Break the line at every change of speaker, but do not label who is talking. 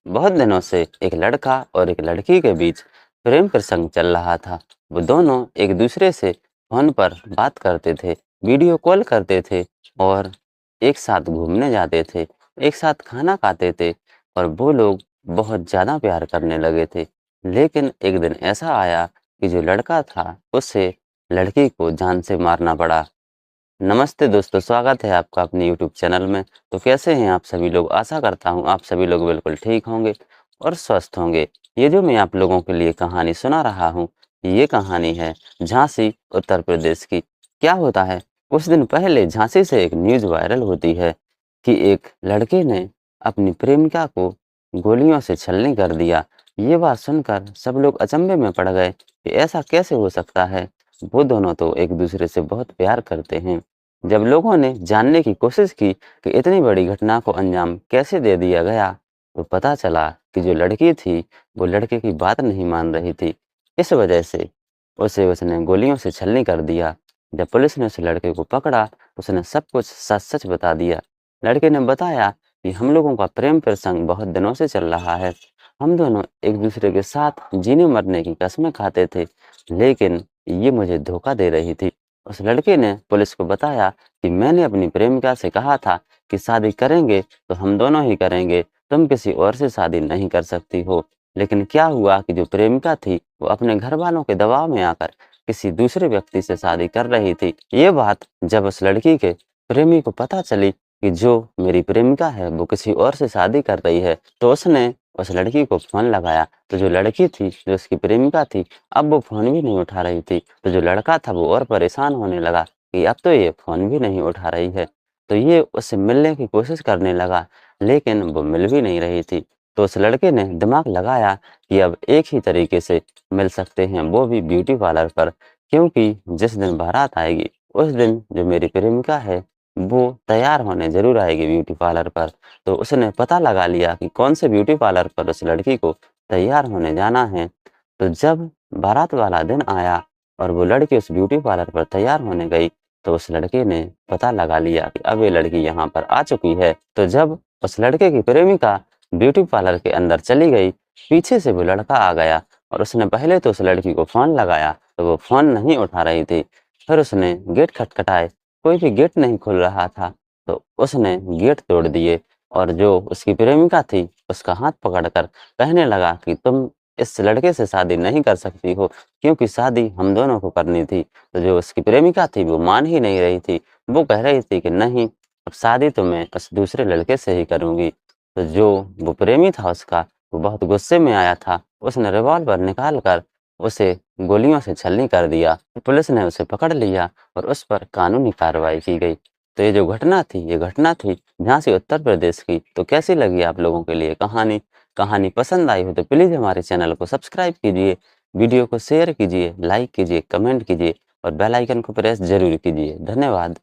बहुत दिनों से एक लड़का और एक लड़की के बीच प्रेम प्रसंग चल रहा था। वो दोनों एक दूसरे से फोन पर बात करते थे, वीडियो कॉल करते थे और एक साथ घूमने जाते थे, एक साथ खाना खाते थे और वो लोग बहुत ज़्यादा प्यार करने लगे थे। लेकिन एक दिन ऐसा आया कि जो लड़का था उसे लड़की को जान से मारना पड़ा। नमस्ते दोस्तों, स्वागत है आपका अपने यूट्यूब चैनल में। तो कैसे हैं आप सभी लोग? आशा करता हूँ आप सभी लोग बिल्कुल ठीक होंगे और स्वस्थ होंगे। ये जो मैं आप लोगों के लिए कहानी सुना रहा हूँ, ये कहानी है झांसी, उत्तर प्रदेश की। क्या होता है, कुछ दिन पहले झांसी से एक न्यूज़ वायरल होती है कि एक लड़के ने अपनी प्रेमिका को गोलियों से छलनी कर दिया। ये बात सुनकर सब लोग अचंभे में पड़ गए कि ऐसा कैसे हो सकता है। वो दोनों तो एक दूसरे से बहुत प्यार करते हैं। जब लोगों ने जानने की कोशिश की कि इतनी बड़ी घटना को अंजाम कैसे दे दिया गया, तो पता चला कि जो लड़की थी, वो लड़के की बात नहीं मान रही थी। इस वजह से उसने गोलियों से छलनी कर दिया। जब पुलिस ने उस लड़के को पकड़ा, उसने सब कुछ सच-सच बता दिया। लड़के ने बताया कि हम लोगों का प्रेम प्रसंग बहुत दिनों से चल रहा है। हम दोनों एक दूसरे के साथ जीने मरने की कस्में खाते थे, लेकिन ये मुझे धोखा दे रही थी। उस लड़के ने पुलिस को बताया कि मैंने अपनी प्रेमिका से कहा था कि शादी करेंगे तो हम दोनों ही करेंगे, तुम किसी और से शादी नहीं कर सकती हो। लेकिन क्या हुआ कि जो प्रेमिका थी, वो अपने घर वालों के दबाव में आकर किसी दूसरे व्यक्ति से शादी कर रही थी। ये बात जब उस लड़की के प्रेमी को पता चली कि जो मेरी प्रेमिका है, वो किसी और से शादी कर रही है, तो उसने उस लड़की को फ़ोन लगाया। तो जो लड़की थी, जो उसकी प्रेमिका थी, अब वो फ़ोन भी नहीं उठा रही थी। तो जो लड़का था, वो और परेशान होने लगा कि अब तो ये फ़ोन भी नहीं उठा रही है। तो ये उससे मिलने की कोशिश करने लगा, लेकिन वो मिल भी नहीं रही थी। तो उस लड़के ने दिमाग लगाया कि अब एक ही तरीके से मिल सकते हैं, वो भी ब्यूटी पार्लर पर। क्योंकि जिस दिन बारात आएगी, उस दिन जो मेरी प्रेमिका है, वो तैयार होने ज़रूर आएगी ब्यूटी पार्लर पर। तो उसने पता लगा लिया कि कौन से ब्यूटी पार्लर पर उस लड़की को तैयार होने जाना है। तो जब बारात वाला दिन आया और वो लड़की उस ब्यूटी पार्लर पर तैयार होने गई, तो उस लड़के ने पता लगा लिया कि अब ये लड़की यहाँ पर आ चुकी है। तो जब उस लड़के की प्रेमिका ब्यूटी पार्लर के अंदर चली गई, पीछे से वो लड़का आ गया और उसने पहले तो उस लड़की को फ़ोन लगाया, तो वो फ़ोन नहीं उठा रही थी। फिर उसने गेट खटखटाए, कोई भी गेट नहीं खुल रहा था। तो उसने गेट तोड़ दिए और जो उसकी प्रेमिका थी, उसका हाथ पकड़कर कहने लगा कि तुम इस लड़के से शादी नहीं कर सकती हो, क्योंकि शादी हम दोनों को करनी थी। तो जो उसकी प्रेमिका थी, वो मान ही नहीं रही थी। वो कह रही थी कि नहीं, अब शादी तो मैं उस दूसरे लड़के से ही करूँगी। तो जो वो प्रेमी था उसका, वो बहुत गुस्से में आया था। उसने रिवॉल्वर निकाल कर उसे गोलियों से छलनी कर दिया। पुलिस ने उसे पकड़ लिया और उस पर कानूनी कार्रवाई की गई। तो ये जो घटना थी, ये घटना थी झांसी उत्तर प्रदेश की। तो कैसी लगी आप लोगों के लिए कहानी? कहानी पसंद आई हो तो प्लीज़ हमारे चैनल को सब्सक्राइब कीजिए, वीडियो को शेयर कीजिए, लाइक कीजिए, कमेंट कीजिए और बेल आइकन को प्रेस ज़रूर कीजिए। धन्यवाद।